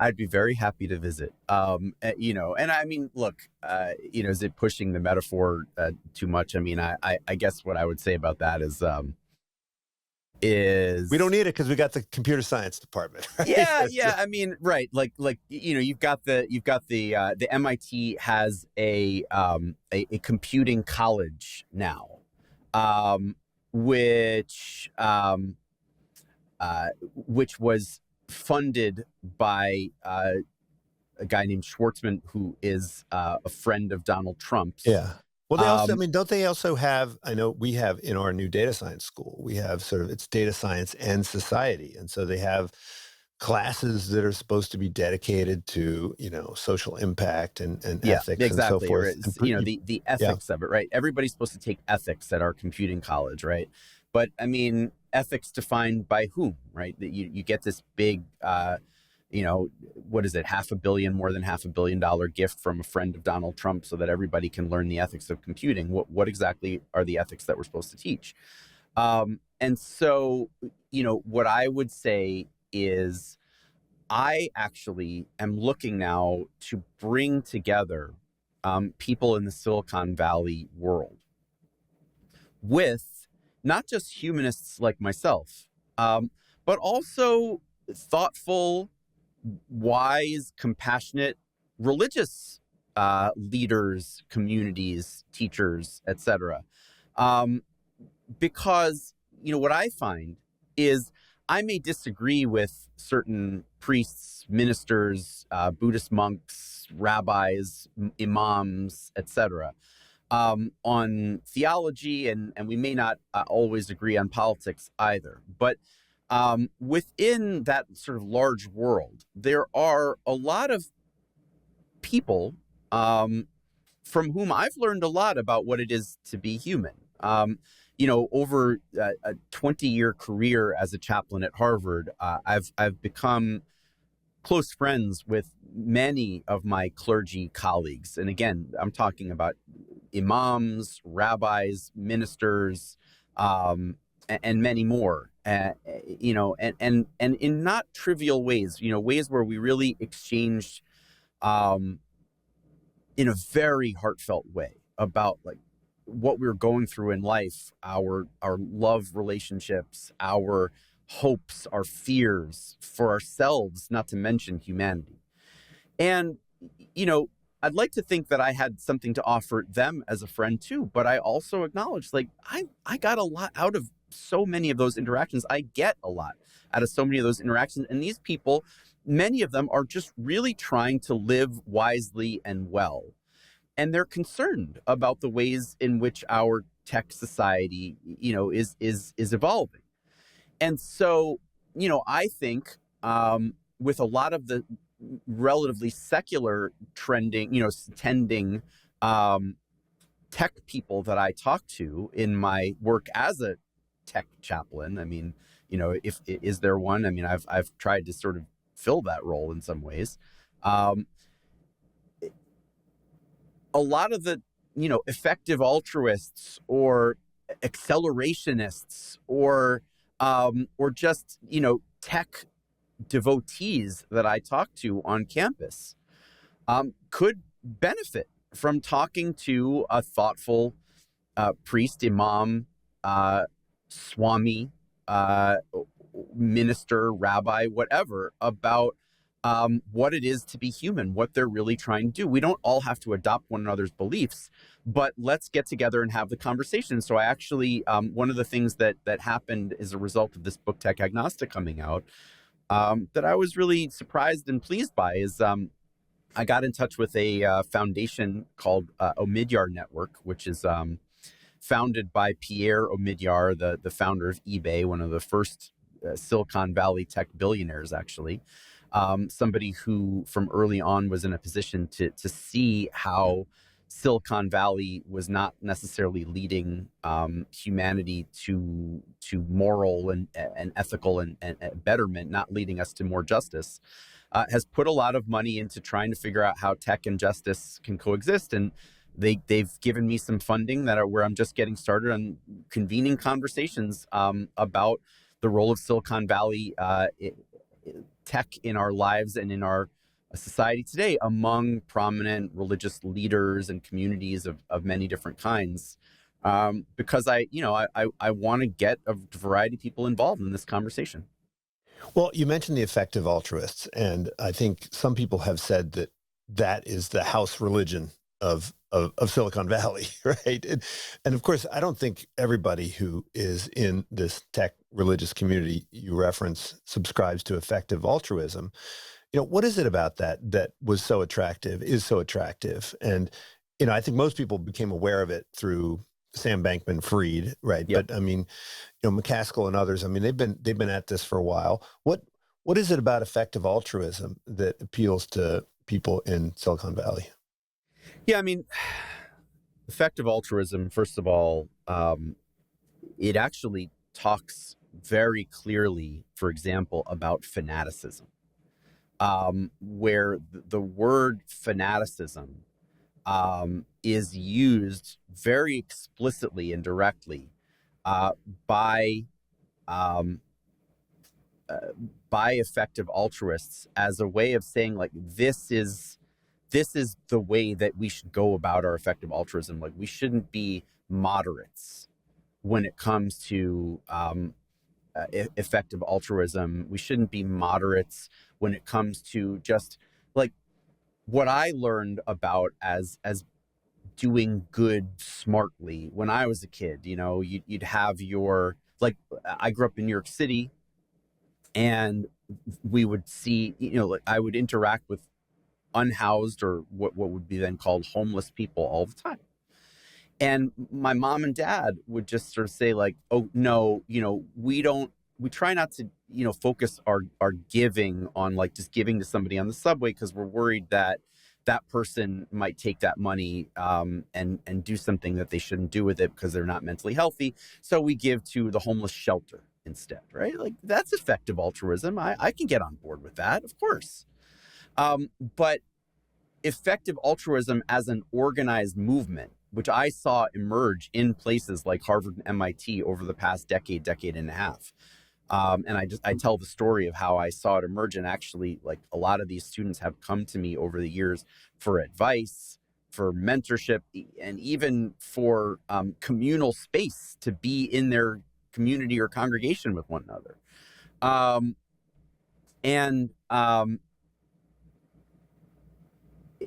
I'd be very happy to visit. And I mean, look, is it pushing the metaphor too much? I mean, I guess what I would say about that is we don't need it because we got the computer science department. Right? Yeah. I mean, right. Like, you've got the MIT has a computing college now, which was funded by a guy named Schwartzman, who is a friend of Donald Trump's. Yeah. Well, they also, don't they also have, I know we have in our new data science school, we have it's data science and society. And so they have classes that are supposed to be dedicated to, social impact and ethics and so forth. The ethics of it, right? Everybody's supposed to take ethics at our computing college, right? But I mean, ethics defined by whom, right? That you get this big, what is it? More than $500 million gift from a friend of Donald Trump so that everybody can learn the ethics of computing. What exactly are the ethics that we're supposed to teach? And so, what I would say is I actually am looking now to bring together people in the Silicon Valley world with not just humanists like myself, but also thoughtful, wise, compassionate, religious leaders, communities, teachers, etc. Because, what I find is I may disagree with certain priests, ministers, Buddhist monks, rabbis, imams, etc. On theology, and we may not always agree on politics either. But within that sort of large world, there are a lot of people from whom I've learned a lot about what it is to be human. Over a 20-year career as a chaplain at Harvard, I've become close friends with many of my clergy colleagues. And again, I'm talking about imams, rabbis, ministers, and many more, and in not trivial ways, ways where we really exchanged in a very heartfelt way about like what we were going through in life, our love relationships, our hopes, our fears for ourselves, not to mention humanity. And, I'd like to think that I had something to offer them as a friend too, but I also acknowledge like I got a lot out of so many of those interactions. I get a lot out of so many of those interactions. And these people, many of them are just really trying to live wisely and well. And they're concerned about the ways in which our tech society, is evolving. And so, I think with a lot of the relatively secular tending tech people that I talk to in my work as a tech chaplain. I mean, if is there one? I mean, I've tried to sort of fill that role in some ways. A lot of the effective altruists or accelerationists or just tech devotees that I talk to on campus could benefit from talking to a thoughtful priest, imam, swami, minister, rabbi, whatever, about what it is to be human, what they're really trying to do. We don't all have to adopt one another's beliefs, but let's get together and have the conversation. So I actually, one of the things that happened as a result of this book, Tech Agnostic, coming out, that I was really surprised and pleased by is I got in touch with a foundation called Omidyar Network, which is founded by Pierre Omidyar, the founder of eBay, one of the first Silicon Valley tech billionaires, actually. Somebody who from early on was in a position to see how Silicon Valley was not necessarily leading humanity to moral and ethical and betterment, not leading us to more justice, has put a lot of money into trying to figure out how tech and justice can coexist. And they've given me some funding where I'm just getting started on convening conversations about the role of Silicon Valley tech in our lives and in our society today among prominent religious leaders and communities of many different kinds. Because I want to get a variety of people involved in this conversation. Well, you mentioned the effective altruists, and I think some people have said that is the house religion of Silicon Valley, right? And of course, I don't think everybody who is in this tech religious community you reference subscribes to effective altruism. What is it about that was so attractive, is so attractive? And, I think most people became aware of it through Sam Bankman-Fried, right? Yep. But I mean, McCaskill and others, I mean, they've been at this for a while. What is it about effective altruism that appeals to people in Silicon Valley? Yeah, I mean, effective altruism, first of all, it actually talks very clearly, for example, about fanaticism, where the word fanaticism is used very explicitly and directly by effective altruists as a way of saying, like, this is the way that we should go about our effective altruism. Like, we shouldn't be moderates when it comes to effective altruism. We shouldn't be moderates when it comes to just like what I learned about as doing good smartly when I was a kid. You'd have your, like, I grew up in New York City, and we would see, like, I would interact with unhoused or what would be then called homeless people all the time. And my mom and dad would just sort of say, like, oh, no, we try not to, focus our giving on like just giving to somebody on the subway because we're worried that that person might take that money and do something that they shouldn't do with it because they're not mentally healthy. So we give to the homeless shelter instead, right? Like that's effective altruism. I can get on board with that, of course. But effective altruism as an organized movement, which I saw emerge in places like Harvard and MIT over the past decade and a half. And I tell the story of how I saw it emerge. And actually, like a lot of these students have come to me over the years for advice, for mentorship, and even for communal space to be in their community or congregation with one another.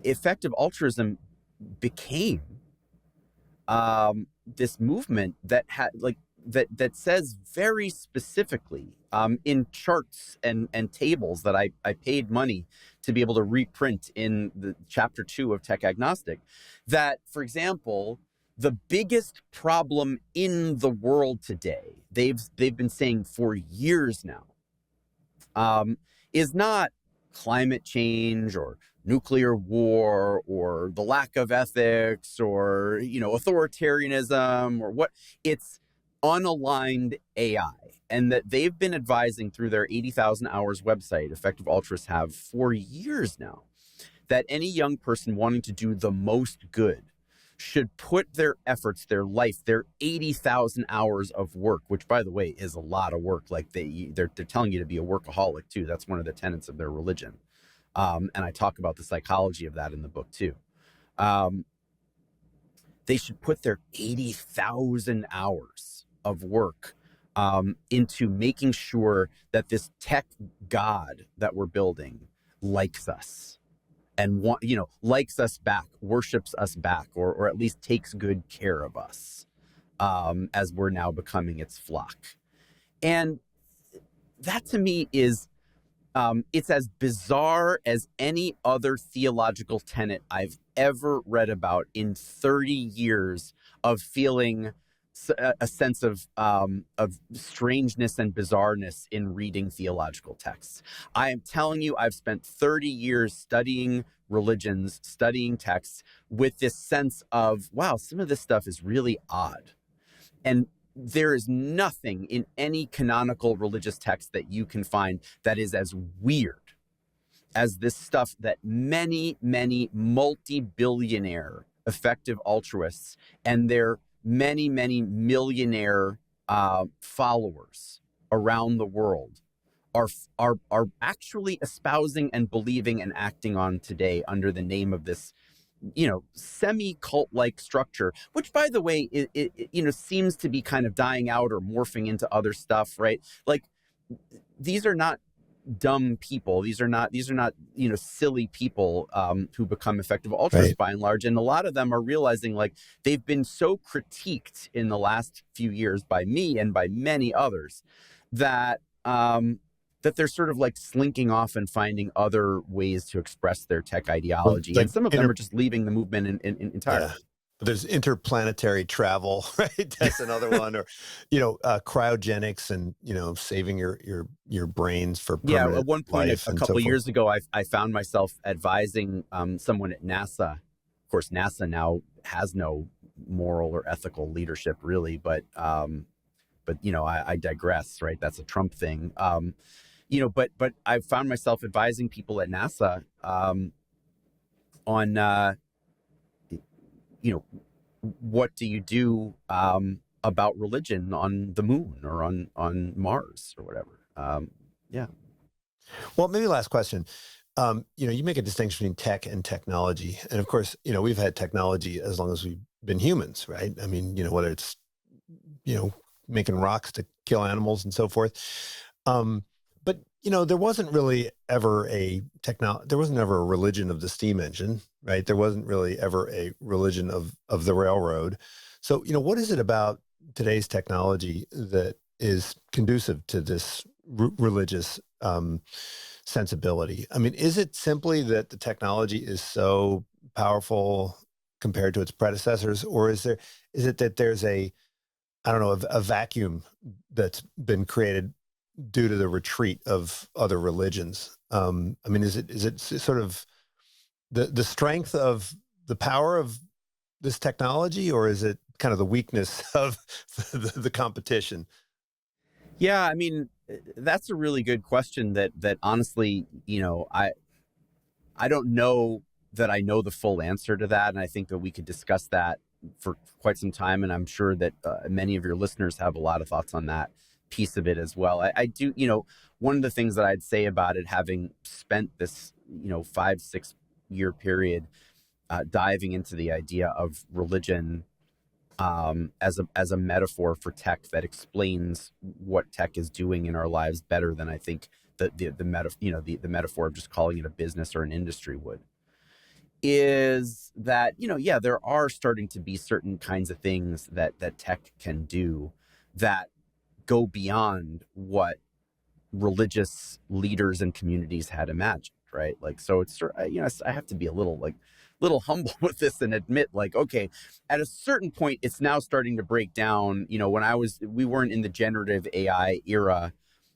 Effective altruism became this movement that had that says very specifically in charts and tables that I paid money to be able to reprint in the chapter 2 of Tech Agnostic, that, for example, the biggest problem in the world today, they've been saying for years now, is not climate change or nuclear war or the lack of ethics or, authoritarianism or what. It's unaligned AI. And that they've been advising through their 80,000 hours website, Effective Altruists have, for years now, that any young person wanting to do the most good should put their efforts, their life, their 80,000 hours of work, which, by the way, is a lot of work. Like they're telling you to be a workaholic too. That's one of the tenets of their religion. And I talk about the psychology of that in the book too. They should put their 80,000 hours of work into making sure that this tech god that we're building likes us and likes us back, worships us back, or at least takes good care of us as we're now becoming its flock. And that to me is, it's as bizarre as any other theological tenet I've ever read about in 30 years of feeling a sense of strangeness and bizarreness in reading theological texts. I am telling you, I've spent 30 years studying religions, studying texts with this sense of, wow, some of this stuff is really odd. And there is nothing in any canonical religious text that you can find that is as weird as this stuff that many, many multi-billionaire effective altruists and their many, many millionaire followers around the world are actually espousing and believing and acting on today under the name of this, semi-cult-like structure, which, by the way, it seems to be kind of dying out or morphing into other stuff, right? Like, these are not dumb people. These are not silly people who become effective altruists, right, by and large. And a lot of them are realizing, like, they've been so critiqued in the last few years by me and by many others that that they're sort of like slinking off and finding other ways to express their tech ideology. And some of them are just leaving the movement entirely. Yeah. But there's interplanetary travel, right? That's another one. Or, cryogenics and, saving your brains for permanent life. Yeah, at one point, a couple of years ago, I found myself advising someone at NASA. Of course, NASA now has no moral or ethical leadership, really. But I digress, right? That's a Trump thing. But I found myself advising people at NASA on, what do you do about religion on the moon or on Mars or whatever? Yeah. Well, maybe last question. You make a distinction between tech and technology. And of course, we've had technology as long as we've been humans, right? I mean, whether it's, making rocks to kill animals and so forth. But, there wasn't really ever there wasn't ever a religion of the steam engine, right? There wasn't really ever a religion of the railroad. So, what is it about today's technology that is conducive to this religious sensibility? I mean, is it simply that the technology is so powerful compared to its predecessors, or is it that there's a vacuum that's been created due to the retreat of other religions? I mean, is it sort of the strength of the power of this technology, or is it kind of the weakness of the competition? Yeah, I mean, that's a really good question that honestly, I don't know that I know the full answer to that. And I think that we could discuss that for quite some time. And I'm sure that many of your listeners have a lot of thoughts on that piece of it as well. I do, one of the things that I'd say about it, having spent this, 5-6 year period diving into the idea of religion as a metaphor for tech that explains what tech is doing in our lives better than I think the metaphor of just calling it a business or an industry would, is that yeah, there are starting to be certain kinds of things that tech can do that go beyond what religious leaders and communities had imagined, right? Like, so it's I have to be a little humble with this and admit, like, okay, at a certain point it's now starting to break down. We weren't in the generative AI era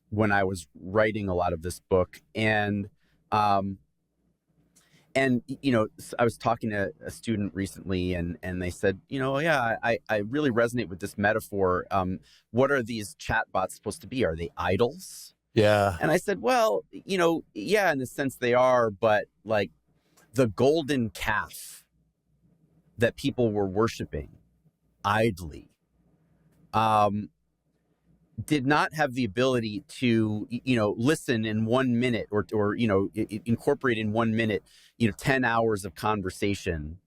when I was writing a lot of this book, and I was talking to a student recently, and they said, yeah, I really resonate with this metaphor. What are these chatbots supposed to be? Are they idols? Yeah. And I said, well, yeah, in a sense they are, but like the golden calf that people were worshiping idly did not have the ability to, listen in 1 minute or incorporate in 1 minute, 10 hours of conversation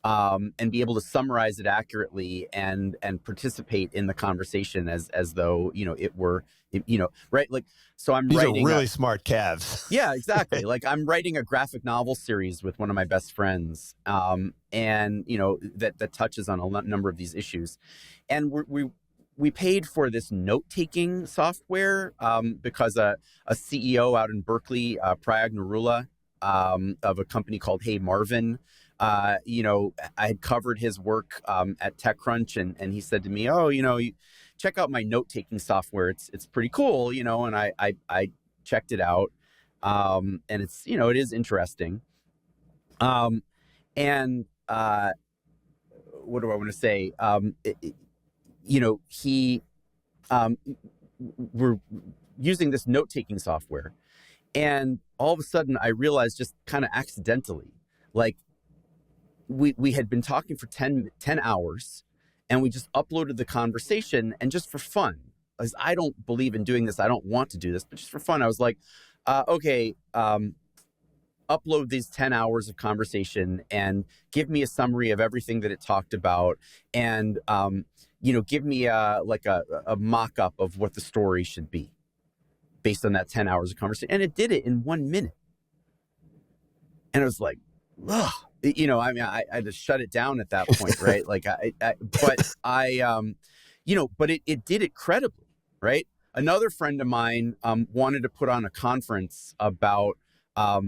and be able to summarize it accurately and participate in the conversation as though it were right. Like, so I'm These writing are really smart calves. Yeah, exactly. Like, I'm writing a graphic novel series with one of my best friends, and that touches on a number of these issues, and we paid for this note-taking software because a CEO out in Berkeley, Prayag Narula, of a company called Hey Marvin, I had covered his work at TechCrunch, and he said to me, "Oh, you check out my note-taking software. It's pretty cool, and I checked it out, and it's it is interesting, and what do I want to say? He we're using this note-taking software, and all of a sudden I realized, just kind of accidentally, like, we had been talking for 10 hours, and we just uploaded the conversation, and just for fun, as I don't believe in doing this, I don't want to do this, but just for fun, I was like, okay, upload these 10 hours of conversation and give me a summary of everything that it talked about, and give me a mock-up of what the story should be based on that 10 hours of conversation. And it did it in 1 minute. And I was like, ugh. I just shut it down at that point, right? Like, but it did it credibly, right? Another friend of mine wanted to put on a conference about how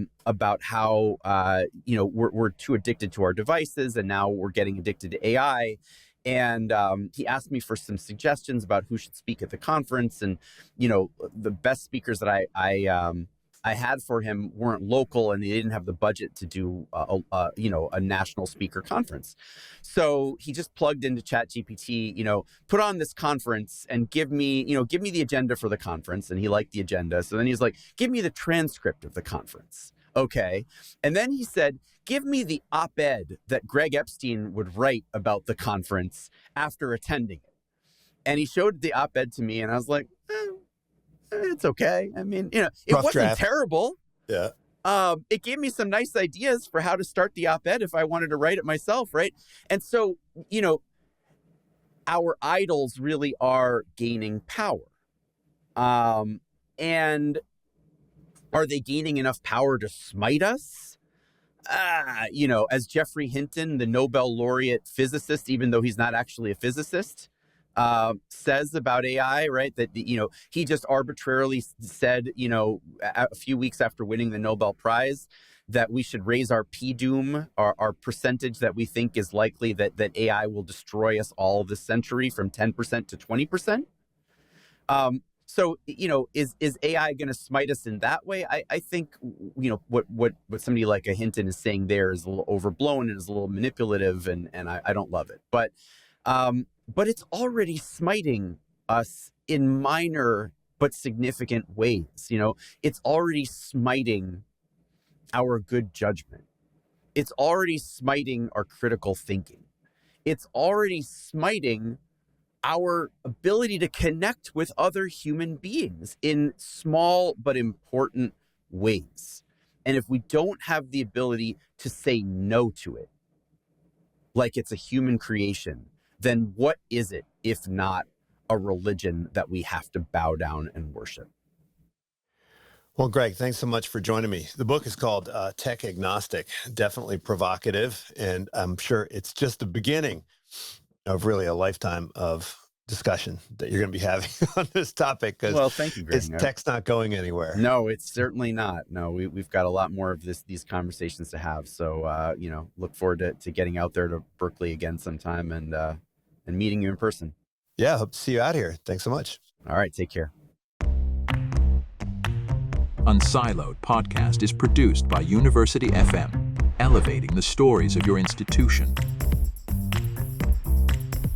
we're too addicted to our devices, and now we're getting addicted to AI. And he asked me for some suggestions about who should speak at the conference, and the best speakers that I had for him weren't local, and they didn't have the budget to do a national speaker conference. So he just plugged into ChatGPT, put on this conference and give me the agenda for the conference. And he liked the agenda. So then he's like, give me the transcript of the conference. Okay. And then he said, give me the op-ed that Greg Epstein would write about the conference after attending it. And he showed the op-ed to me, and I was like, it's okay. I mean, it Rough wasn't draft. terrible. Yeah. It gave me some nice ideas for how to start the op-ed if I wanted to write it myself, right? And so, our idols really are gaining power. And are they gaining enough power to smite us? As Geoffrey Hinton, the Nobel laureate physicist, even though he's not actually a physicist, says about AI, right? That, he just arbitrarily said, a few weeks after winning the Nobel Prize, that we should raise our PDOOM, our percentage that we think is likely that AI will destroy us all this century, from 10% to 20%. So, is AI going to smite us in that way? I think, what somebody like a Hinton is saying there is a little overblown and is a little manipulative, and I don't love it. But it's already smiting us in minor but significant ways. It's already smiting our good judgment. It's already smiting our critical thinking. It's already smiting our ability to connect with other human beings in small but important ways. And if we don't have the ability to say no to it, like it's a human creation, then what is it if not a religion that we have to bow down and worship? Well, Greg, thanks so much for joining me. The book is called Tech Agnostic, definitely provocative, and I'm sure it's just the beginning of really a lifetime of discussion that you're going to be having on this topic, because Well, thank you, Greg. tech's not going anywhere. No, it's certainly not. No, we've got a lot more of these conversations to have. So, look forward to getting out there to Berkeley again sometime and meeting you in person. Yeah, hope to see you out here. Thanks so much. All right, take care. Unsiloed podcast is produced by University FM, elevating the stories of your institution.